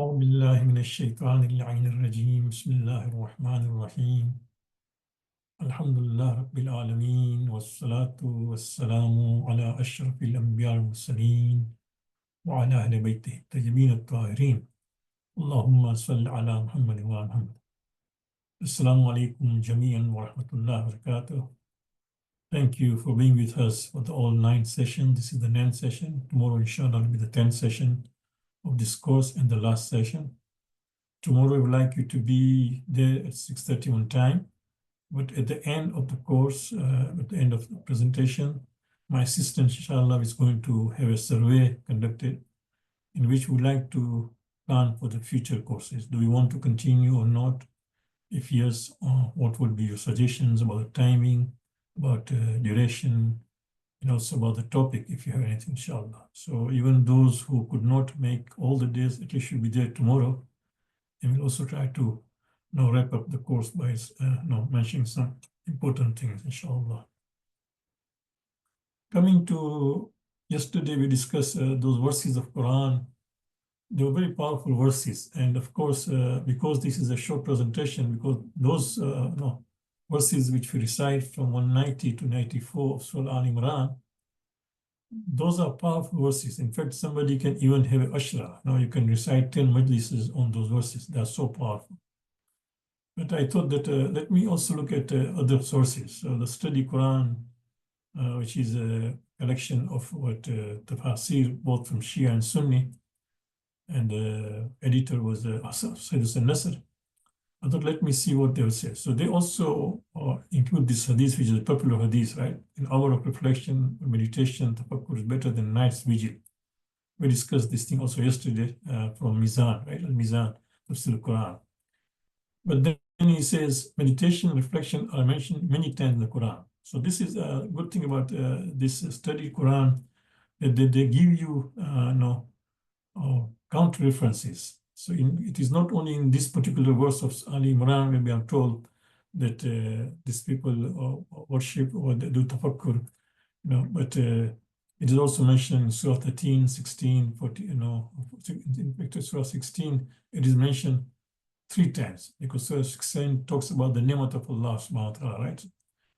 أعوذ بالله من الشيطان اللعين الرجيم بسم الله الرحمن الرحيم الحمد لله رب العالمين والصلاة والسلام على أشرف الأنبياء والمرسلين وعلى أهل بيته الطيبين الطاهرين اللهم صل على محمد وعلى محمد. Assalamu alaikum jami'an wa rahmatullahi wa barakatuh. Thank you for being with us for the all 9th session. This is the 9th session. Tomorrow inshallah will be the 10th session of this course and the last session. Tomorrow I would like you to be there at 6:30 on time. But at the end of the course, at the end of the presentation, my assistant, inshallah, is going to have a survey conducted in which we would like to plan for the future courses. Do we want to continue or not? If yes, what would be your suggestions about the timing, about duration, and also about the topic, if you have anything, inshallah. So even those who could not make all the days, at least should be there tomorrow. And we'll also try to wrap up the course by mentioning some important things, inshallah. Coming to yesterday, we discussed those verses of Quran. They were very powerful verses. And of course, because this is a short presentation, because those verses which we recite from 190 to 94 of Surah Al-Imran, those are powerful verses. In fact, somebody can even have an ashra. Now you can recite 10 majlises on those verses. They are so powerful. But I thought that let me also look at other sources. So the study Quran, which is a collection of what tafsir, both from Shia and Sunni, and the editor was Sayyid Hussain Nasr. I thought, let me see what they will say. So they also include this hadith, which is a popular hadith, right? An hour of reflection, meditation, tafakkur is better than night's vigil. We discussed this thing also yesterday from Mizan, right? Al-Mizan, Tafsir al-Quran. But then he says, meditation and reflection are mentioned many times in the Quran. So this is a good thing about this study Quran, that they give you counter references. So it is not only in this particular verse of Ali Imran where we are told that these people worship or they do tafakkur, but it is also mentioned in Surah 13, 16, 40, in fact, Surah 16, it is mentioned 3 times, because Surah 16 talks about the ni'mat of Allah subhanahu wa ta'ala, right?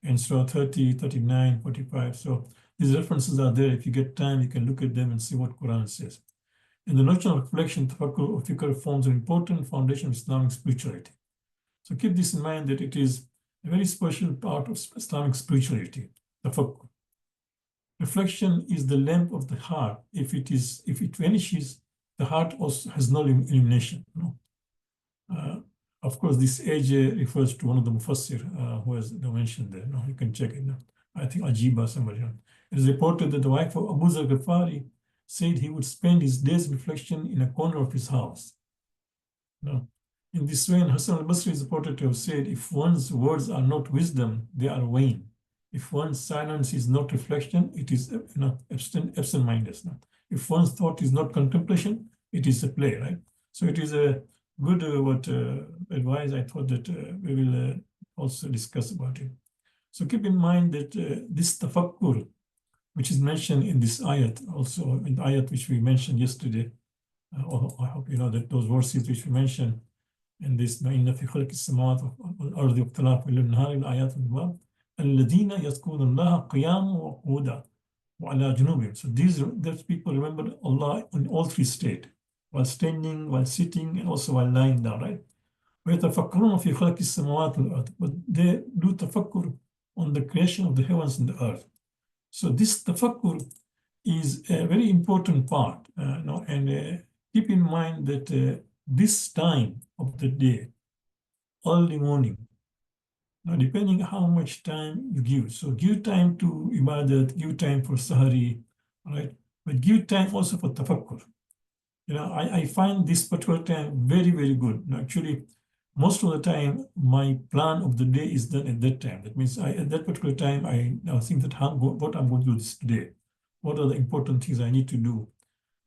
And Surah 30, 39, 45. So these references are there. If you get time, you can look at them and see what Quran says. In the notion of reflection, tafakkur or fikr forms an important foundation of Islamic spirituality. So keep this in mind that it is a very special part of Islamic spirituality, tafakkur. Reflection is the lamp of the heart. If it vanishes, the heart also has no illumination. Of course, this AJ refers to one of the Mufassir who has mentioned there. You can check it. I think Ajiba, somebody. It is reported that the wife of Abu Zar Ghafari said he would spend his day's reflection in a corner of his house. In this way, Hassan al-Basri is reported to have said, if one's words are not wisdom, they are vain. If one's silence is not reflection, it is absent-mindedness. If one's thought is not contemplation, it is a play, right? So it is a good advice. I thought that we will also discuss about it. So keep in mind that this tafakkur, which is mentioned in this ayat, also in the ayat which we mentioned yesterday, I hope you know that those verses which we mentioned in this, إِنَّ فِي خَلْقِ السَّمَاوَاتِ وَالْأَرْضِ وَاخْتِلَافِ اللَّيْلِ وَالنَّهَارِ الْآيَاتُ الْبَابِ الَّذِينَ يَذْكُرُونَ اللَّهَ قِيَامًا وَقُعُودًا وَعَلَى جُنُوبِهِمْ. So those people remember Allah in all 3 states, while standing, while sitting, and also while lying down, right? وَيَتَفَكَّرُونَ فِي خَلْقِ السَّمَاوَاتِ وَالْأَرْضِ. But they do tafakkur on the creation of the heavens and the earth. So this tafakkur is a very important part, and keep in mind that this time of the day, early morning, now depending how much time you give, so give time to ibadat, give time for sahari, right? But give time also for tafakkur. I find this particular time very, very good. Actually, most of the time, my plan of the day is done at that time. That means at that particular time, I now think that what I'm going to do this today, what are the important things I need to do.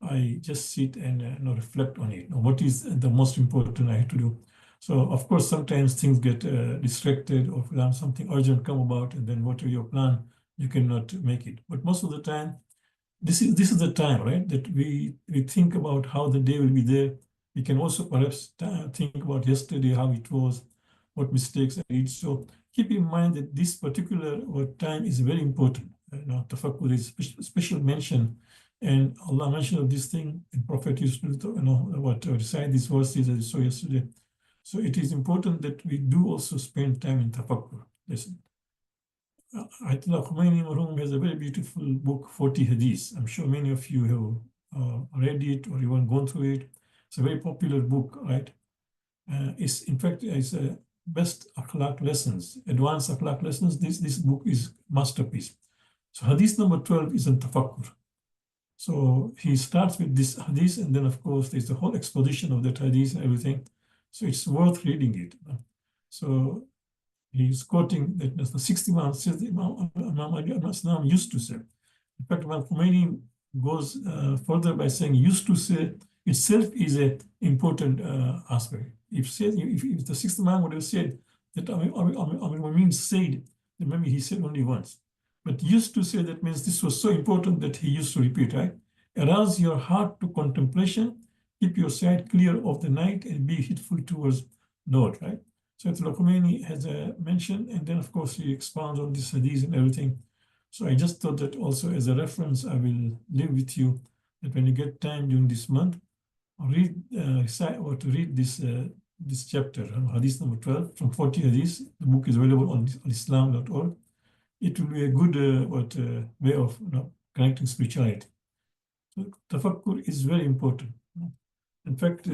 I just sit and reflect on it. What is the most important I have to do? So, of course, sometimes things get distracted, or something urgent come about, and then whatever your plan, you cannot make it. But most of the time, this is the time, right, that we think about how the day will be there, We can also perhaps think about yesterday, how it was, what mistakes I did. So keep in mind that this particular time is very important. Tafakkur is special mention, and Allah mentioned of this thing, and Prophet used to recite these verses as we saw yesterday. So it is important that we do also spend time in tafakkur. Listen, Ayatollah Khomeini Marhum has a very beautiful book, 40 Hadiths. I'm sure many of you have read it or even gone through it. It's a very popular book, right? It's in fact it's a best akhlaq lessons, advanced akhlaq lessons. This book is masterpiece. So Hadith number 12 is on tafakkur. So he starts with this hadith, and then of course there's the whole exposition of that hadith and everything. So it's worth reading it. So he's quoting that the 60 Imam says Imam Islam used to say. In fact, Imam Khomeini goes further by saying used to say itself is an important aspect. If the 60th Imam would have said that Amir said, then maybe he said only once. But used to say, that means this was so important that he used to repeat, right? Arouse your heart to contemplation, keep your sight clear of the night, and be heedful towards Lord, right? So Ayatollah Khomeini has a mention, and then of course he expounds on this hadith and everything. So I just thought that also as a reference, I will leave with you that when you get time during this month, recite or to read this chapter, hadith number 12 from 40 hadiths. The book is available on islam.org. It will be a good way of connecting spirituality. So tafakkur is very important. In fact,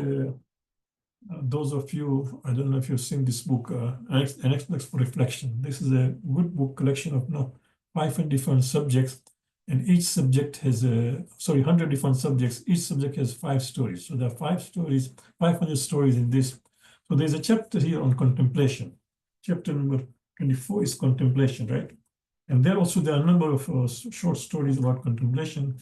those of you, I don't know if you've seen this book, An Excellence for Reflection. This is a good book collection of 5 different subjects, and each subject has 100 different subjects. Each subject has 5 stories. So there are 5 stories, 500 stories in this. So there's a chapter here on contemplation. Chapter number 24 is contemplation, right? And there are a number of short stories about contemplation.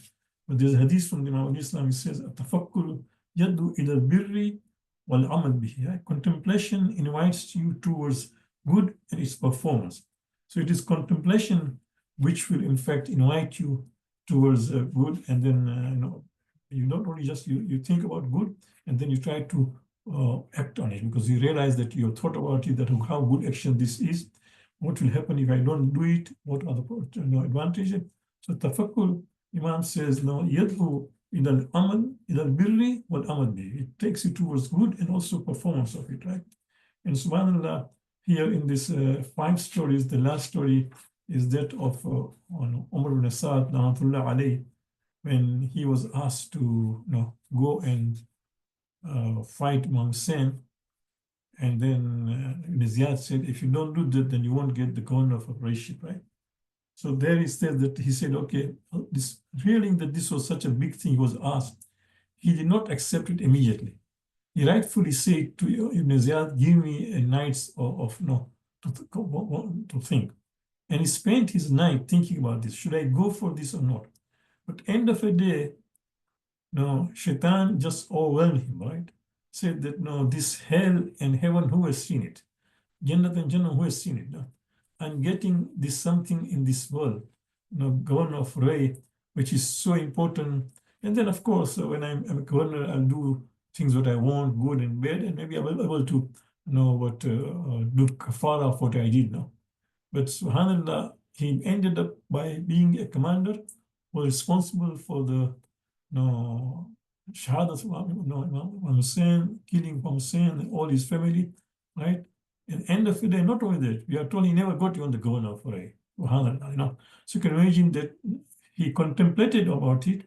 But there's a hadith from the Imam of Islam. He says, "Tafakkuru yaddu ila birri wal amal bihi." Contemplation invites you towards good and its performance. So it is contemplation which will in fact invite you towards good, and then you not only just you think about good, and then you try to act on it, because you realize that you have thought about it, that how good action this is. What will happen if I don't do it? What are the advantages? So tafakkur, Imam says, yadhu idal amal, idal birri wal amal bi. It takes you towards good and also performance of it, right? And subhanAllah, here in this 5 stories, the last story is that of Umar ibn Sa'd, Rahmatullah alayhi, when he was asked to go and fight Imam Hussein. And then Ibn Ziyad said, if you don't do that, then you won't get the governor of Rashid, right? So there he said that he said, okay, realizing that this was such a big thing he was asked, he did not accept it immediately. He rightfully said to Ibn Ziyad, give me a night to think. And he spent his night thinking about this. Should I go for this or not? But end of the day, Shaitan just overwhelmed him, right? Said that, this hell and heaven, who has seen it? Jannat and Jannah, who has seen it? I'm getting this something in this world, governor of Ray, which is so important. And then, of course, when I'm a governor, I'll do things that I want, good and bad, and maybe I will be able to do kafara of what I did now. But subhanAllah, he ended up by being a commander, was responsible for the Shahadat Imam Hussein, killing Imam Hussein and all his family, right? And end of the day, not only that, we are told he never got even the governor for a subhanAllah, So you can imagine that he contemplated about it.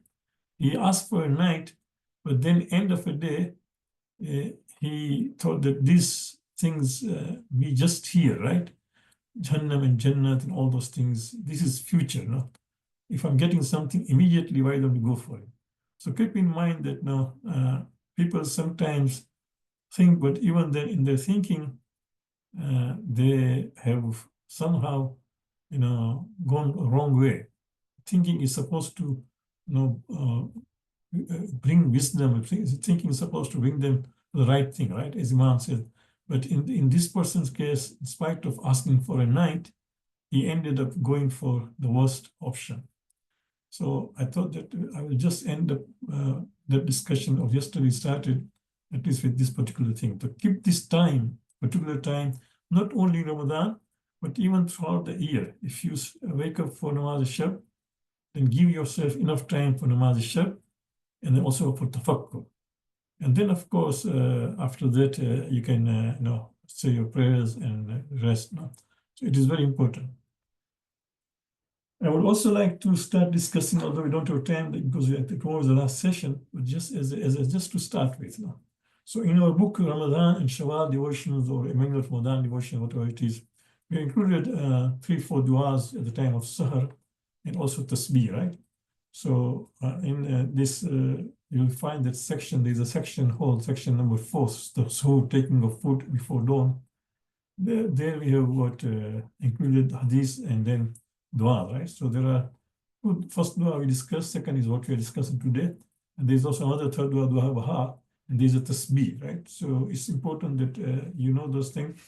He asked for a night, but then end of the day, he thought that these things be just here, right? Jahannam and Jannat and all those things. This is future, If I'm getting something immediately, why don't you go for it? So keep in mind that people sometimes think, but even then in their thinking, they have somehow, gone the wrong way. Thinking is supposed to, bring wisdom. Thinking is supposed to bring them the right thing, right? As Imam said. But in this person's case, in spite of asking for a night, he ended up going for the worst option. So I thought that I will just end up the discussion of yesterday started at least with this particular thing, to keep this time, particular time, not only in Ramadan, but even throughout the year. If you wake up for namaz al-shab, then give yourself enough time for namaz al-shab, and then also for tafakkur. And then, of course, after that, you can say your prayers and rest. No? So it is very important. I would also like to start discussing, although we don't have time because tomorrow is the last session, but just just to start with. No? So in our book, Ramadan and Shawwal devotions or Emmanuel Ramadan devotion, whatever it is, we included 3-4 du'as at the time of Sahar and also tasbih, right? So in this, you'll find that section, there's a section called section number 4, the Suhūr, taking of food before dawn. There we have what included hadith and then dua, right? So there are, first dua we discussed, second is what we are discussing today. And there's also another third dua, dua baha, and there's a tasbih, right? So it's important that you know those things.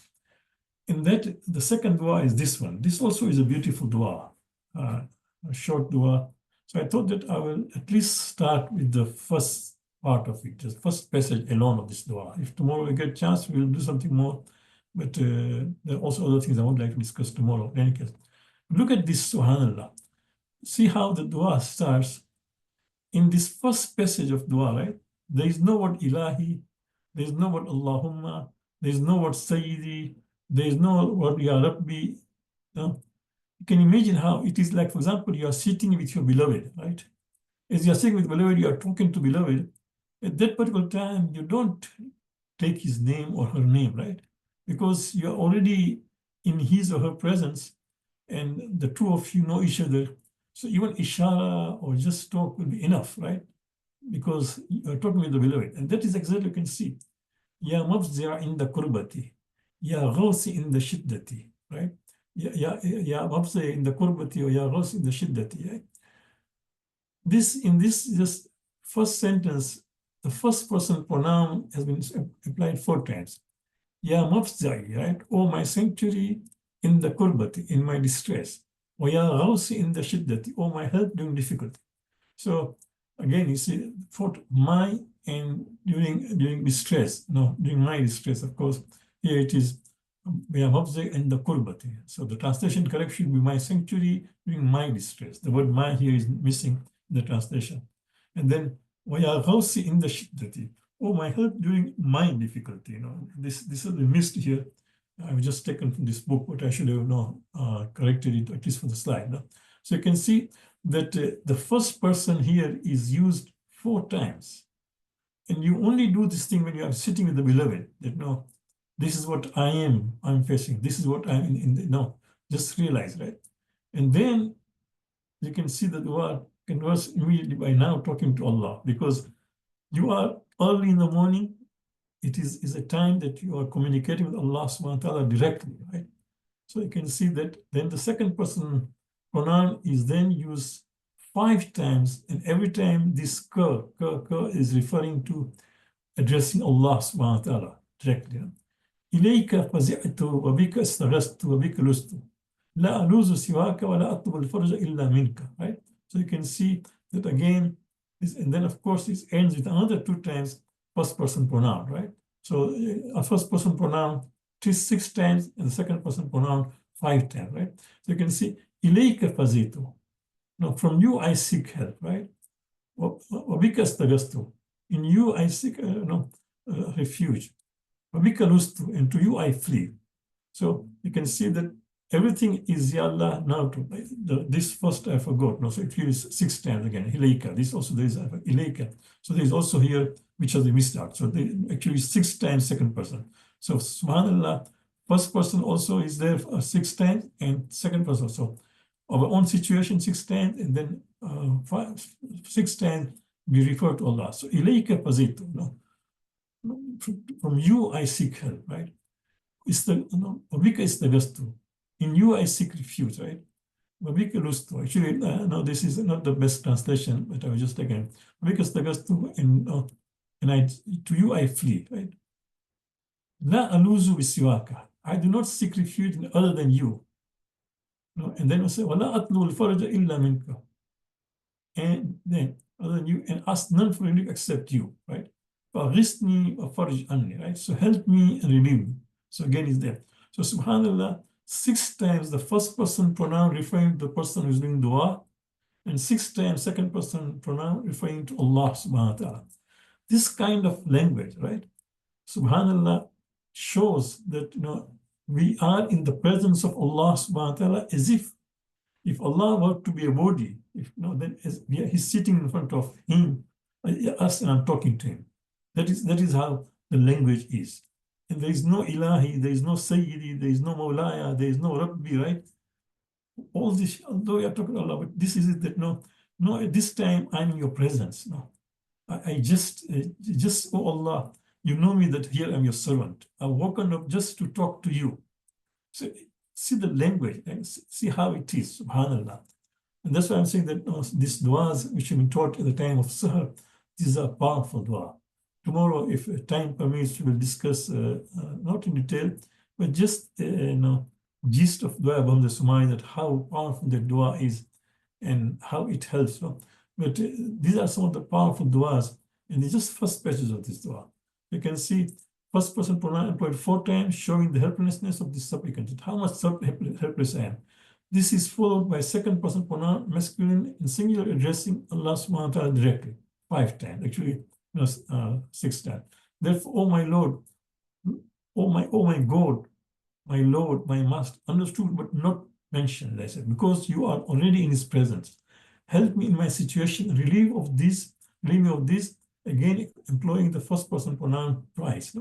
In that, the second dua is this one. This also is a beautiful dua, a short dua. So I thought that I will at least start with the first part of it, just first passage alone of this dua. If tomorrow we get a chance, we'll do something more. But there are also other things I would like to discuss tomorrow. In any case, look at this, subhanallah. See how the dua starts. In this first passage of dua, right? There is no word ilahi, there is no word Allahumma, there is no word Sayyidi, there is no word Ya Rabbi. No? You can imagine how it is like, for example, you are sitting with your beloved, right? As you are sitting with beloved, you are talking to beloved. At that particular time, you don't take his name or her name, right? Because you are already in his or her presence and the two of you know each other. So even ishara or just talk will be enough, right? Because you are talking with the beloved. And that is exactly you can see. Ya mafzira in the kurbati. Ya ghawsi in the shiddati, right? Ya mafzira in the kurbati or ya ghawsi in the shiddati, right? In this just first sentence, the first person pronoun has been applied 4 times. Ya mafzai, right? Oh, my sanctuary in the kurbati, in my distress. Or ya ghawsi in the shiddati, oh, my help during difficulty. So again, you see, for my and during distress, no, during my distress, of course, here it is, ya mafzai in the kurbati. So the translation correct should be my sanctuary during my distress. The word my here is missing in the translation. And then, wa ya ghawsi in the shiddati. Oh, my help during my difficulty. You know, this is missed here. I've just taken from this book, but I should have corrected it at least for the slide. No? So you can see that the first person here is used 4 times, and you only do this thing when you are sitting with the beloved. That no, this is what I'm facing. This is what I'm in. No, just realize, right? And then you can see that you converse immediately by now talking to Allah, because you are early in the morning. It is a time that you are communicating with Allah subhanahu wa ta'ala directly, right? So you can see that then the second person pronoun is then used 5 times, and every time this ka is referring to addressing Allah subhanahu wa ta'ala directly. إليك فزعت وبك استغثت وبك لست لا ألوذ سواك ولا أطلب الفرج إلا منك, right? So you can see that again, and then of course it ends with another 2 times first person pronoun, right? So a first person pronoun 6 times and the second person pronoun 5 times, right? So you can see إليك فزعت. Now from you I seek help, right? وبك استغثت. In you I seek refuge. وبك لست. And to you I flee. So you can see that everything is Ya Allah now. This first I forgot. No, so it is 6 times again. Ilayka. This also there is Ilayka. So there is also here which are the missed out. So they actually 6 times second person. So subhanallah, first person also is there 6 times and second person also. Our own situation 6 times and then 6 times we refer to Allah. So Ilayka fazitu. No? From you I seek help, right? Wabika is the gastu. In you I seek refuge, right? Wabika lustu. Actually, no, this is not the best translation, but I was just again. Wabika is the gastu, and to you I flee, right? La aluzu bisiwaka. I do not seek refuge in other than you. No? And then we say, Wala atlu al-faraja illa minka. And then, other than you, and ask none for relief except you, right? فَأَغِثْنِي وَفَرِجْ عَنِّي, right? So help me and relieve me. So again is there. So subhanallah, 6 times the first person pronoun referring to the person who's doing dua, and 6 times second person pronoun referring to Allah subhanahu wa ta'ala. This kind of language, right? Subhanallah shows that we are in the presence of Allah subhanahu wa ta'ala as if Allah were to be a body, then he's sitting in front of him, us, and I'm talking to him. That is how the language is. And there is no ilahi, there is no sayyidi, there is no maulaya, there is no rabbi, right? All this, although we are talking Allah, but this is it that no, at this time I'm in your presence. No, I just, oh Allah, you know me that here I'm your servant. I've woken up just to talk to you. So see the language, and see how it is, subhanallah. And that's why I'm saying that these du'as which have been taught at the time of Sahar, these are powerful dua. Tomorrow, if time permits, we will discuss, not in detail, but just, gist of dua Abam the Sumai, that how powerful the dua is and how it helps. But these are some of the powerful duas, and they're just first pages of this dua. You can see first person pronoun employed 4 times, showing the helplessness of the supplicant, how much helpless I am. This is followed by second person pronoun masculine and singular addressing Allah subhanahu wa ta'ala directly, 5 times, actually 6 times. Therefore, oh my Lord, oh my God, my Lord, my Master, understood but not mentioned, I said, because you are already in his presence. Help me in my situation, relieve me of this, again employing the first person pronoun twice.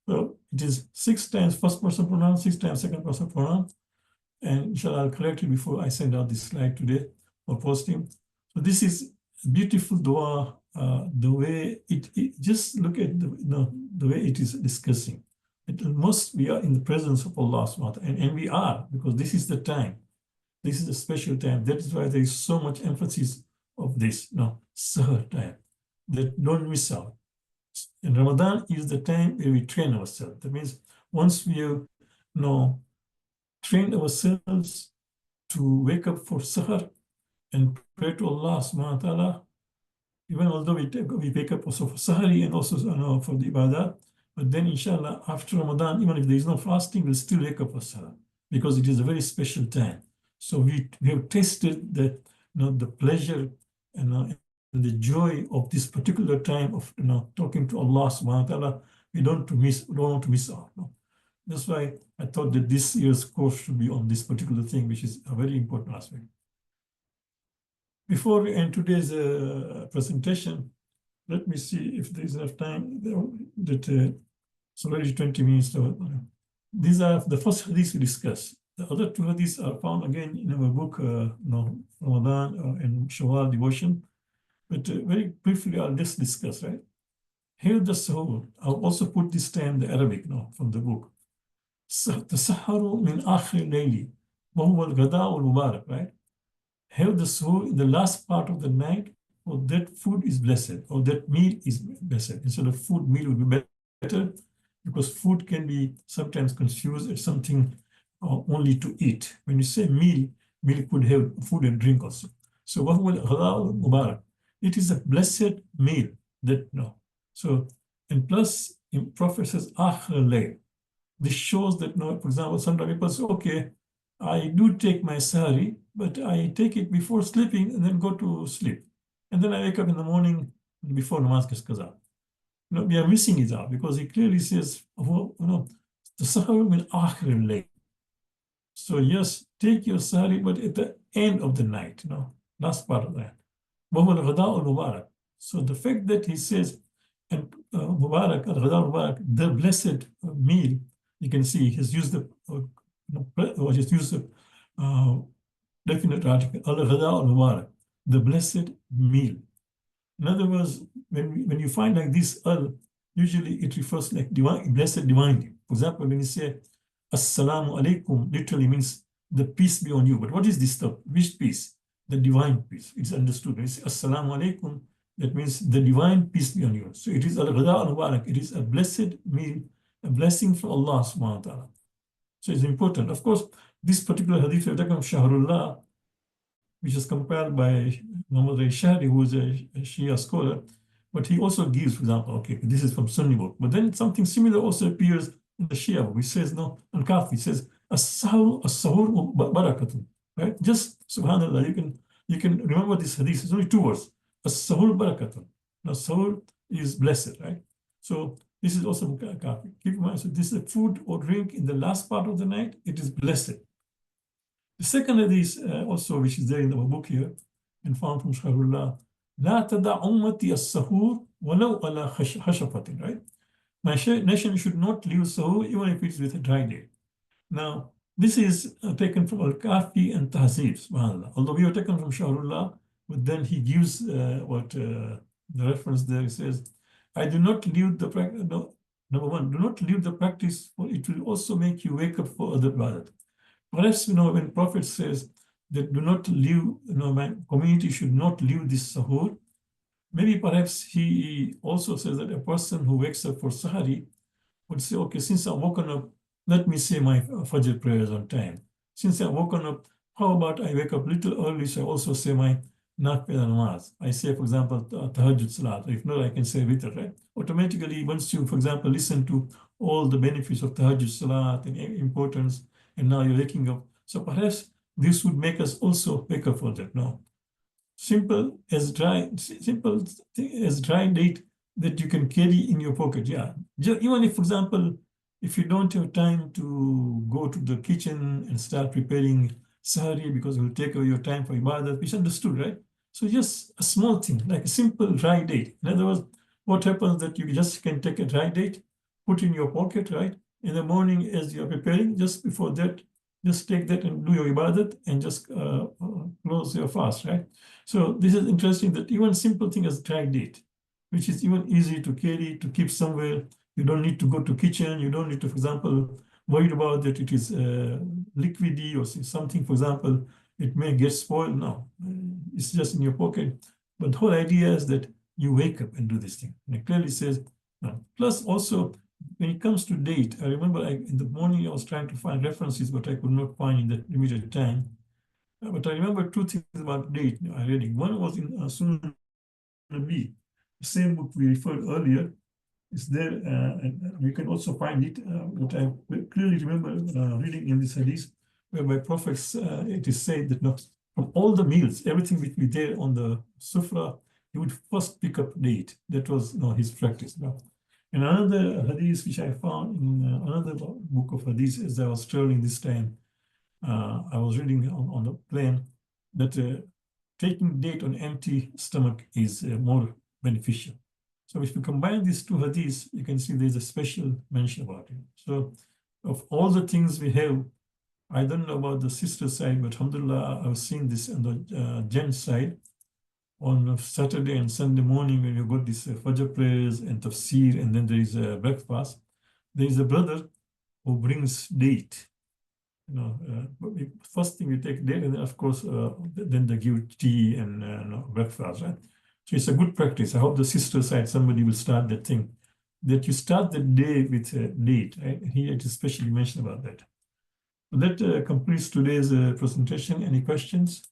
So it is 6 times first person pronoun, 6 times second person pronoun. And inshallah, I'll correct it before I send out this slide today or posting. So this is beautiful dua, the way it just look at the way it is discussing. We are in the presence of Allah subhanahu wa ta'ala, and we are, because this is the time. This is a special time. That is why there is so much emphasis of this, Sahar time, that don't miss out. And Ramadan is the time where we train ourselves. That means once we have, trained ourselves to wake up for Sahar and pray to Allah subhanahu wa ta'ala, even although we wake up also for Sahari and also for the Ibadah, but then inshallah after Ramadan, even if there is no fasting, we'll still wake up for Sahar, because it is a very special time. So we have tasted the pleasure and the joy of this particular time of talking to Allah subhanahu wa ta'ala. We don't want to miss out. That's why I thought that this year's course should be on this particular thing, which is a very important aspect. Before we end today's presentation, let me see if there is enough time. It's already 20 minutes. So, these are the first hadiths we discussed. The other 2 hadiths are found again in our book, Ramadan and Shawwal devotion. But very briefly, I'll just discuss, right? Here the Suhūr. I'll also put this time the Arabic from the book. تسحروا من آخر الليل وهو الغداء المبارك, right? Have the Suhūr in the last part of the night, or that food is blessed, or that meal is blessed. Instead of food, meal would be better, because food can be sometimes confused as something only to eat. When you say meal could have food and drink also. So وهو الغداء المبارك, it is a blessed meal that So, and plus, in Prophet says آخر الليل. This shows that, for example, sometimes people say, okay, I do take my sahari, but I take it before sleeping and then go to sleep. And then I wake up in the morning before namaz qaza. We are missing it out, because he clearly says, the sahar min akhir al-layl. So yes, take your sahari, but at the end of the night, last part of that. وَهُوَ الْغَدَاءُ الْمُبَارَكُ. So the fact that he says, and Mubarak, al-Ghada Mubarak, the blessed meal, you can see he's used the definite article, al-Ghada al-Mubarak, the blessed meal. In other words, when you find like this usually it refers like divine, blessed divinely. For example, when you say Assalamu alaikum, literally means the peace be on you. But what is this stuff? Which peace? The divine peace. It's understood. When you say Assalamu alaikum, that means the divine peace be on you. So it is al-Ghada al-Mubarak. It is a blessed meal, a blessing from Allah subhanahu wa ta'ala. So it's important. Of course, this particular hadith of Shahrullah, which is compiled by Muhammad Shahri, who is a Shia scholar, But he also gives, for example, okay, this is from Sunni book, but then something similar also appears in the Shia book, which says, no, on Kafi, it says, as-sahur barakatun, right? Just, subhanAllah, you can remember this hadith, it's only 2 words, as-sahur barakatun. Now, sahur is blessed, right? So, this is also Kafi. Keep in mind, so this is a food or drink in the last part of the night, it is blessed. The second hadith also, which is there in our book here, and found from Shahrullah, لا تدع أمتي السحور ولو على خشفة, right? My nation should not leave sahur even if it's with a dry day. Now, this is taken from Al-Kafi and Tahzib, subhanAllah. Although we are taken from Shahrullah, but then he gives the reference there. He says, I do not leave the practice, no, number one, do not leave the practice, for it will also make you wake up for other ibadat. Perhaps, when Prophet says that do not leave, my community should not leave this sahur, maybe perhaps he also says that a person who wakes up for Sahari would say, okay, since I've woken up, let me say my Fajr prayers on time. Since I've woken up, how about I wake up a little early, so I also say my Nafila namaz. I say, for example, Tahajjud Salat. If not, I can say Witr, right? Automatically, once you, for example, listen to all the benefits of Tahajjud Salat and importance, and now you're waking up. So perhaps this would make us also wake up for that. No, simple as dry date that you can carry in your pocket. Yeah, even if, for example, if you don't have time to go to the kitchen and start preparing sahari because it will take away your time for ibadat, which understood, right? So just a small thing, like a simple dry date. In other words, what happens that you just can take a dry date, put in your pocket, right? In the morning as you're preparing, just before that, just take that and do your ibadat and just close your fast, right? So this is interesting that even simple thing as dry date, which is even easy to carry, to keep somewhere. You don't need to go to kitchen. You don't need to, for example, worried about that it is liquidy or something, for example, it may get spoiled. No, it's just in your pocket. But the whole idea is that you wake up and do this thing. And it clearly says, no. Plus also, when it comes to date, I remember in the morning I was trying to find references, but I could not find in that limited time. But I remember 2 things about date I read. One was in Sunan Nabi, the same book we referred earlier. Is there, and we can also find it, what I clearly remember reading in this hadith, where by prophets it is said that, no, from all the meals, everything which we there on the sufra, he would first pick up date. That was, his practice. No? And another hadith which I found in another book of hadith as I was traveling this time, I was reading on the plane that taking date on empty stomach is more beneficial. So if you combine these 2 hadiths, you can see there's a special mention about it. So of all the things we have, I don't know about the sister side, but alhamdulillah, I've seen this on the gent side. On Saturday and Sunday morning, when you got this Fajr prayers and tafsir, and then there is a breakfast, there is a brother who brings date. First thing we take date, and then of course, then they give tea and breakfast, right? So it's a good practice. I hope the sister side, somebody will start that thing, that you start the day with a date, right? Here it is especially mentioned about that. So that completes today's presentation. Any questions?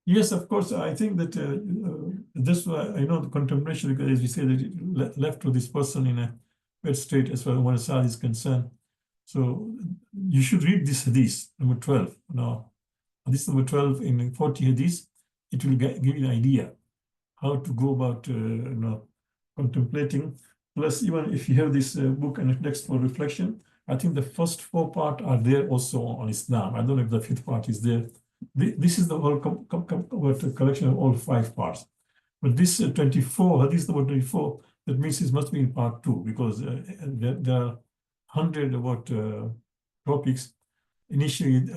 Yes, of course. I think that this, I know the contemplation, because as we say that it left to this person in a bad state as far as one side is concerned. So you should read this hadith, number 12. Now, hadith number 12 in 40 hadith, it will give you an idea how to go about contemplating. Plus, even if you have this book and text for reflection, I think the first 4 parts are there also on Islam. I don't know if the 5th part is there. This is the whole collection of all 5 parts. But this 24, hadith number 24, that means it must be in part 2, because there are 100 about topics. Initially,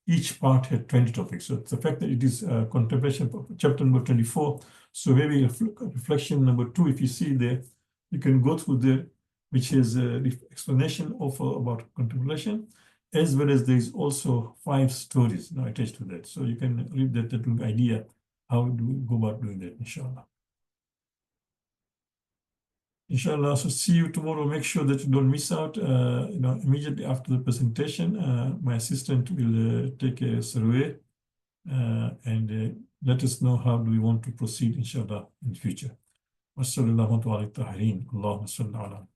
each part had 20 topics. So the fact that it is contemplation chapter number 24, so maybe reflection number 2, if you see there, you can go through there, which is the explanation of about contemplation, as well as there is also 5 stories now attached to that. So you can read that little idea how do we go about doing that, inshallah. Inshallah, so see you tomorrow. Make sure that you don't miss out. Immediately after the presentation, my assistant will take a survey and let us know how do we want to proceed, inshallah, in the future. Wassalamu ala tahirin. Allahumma salli ala.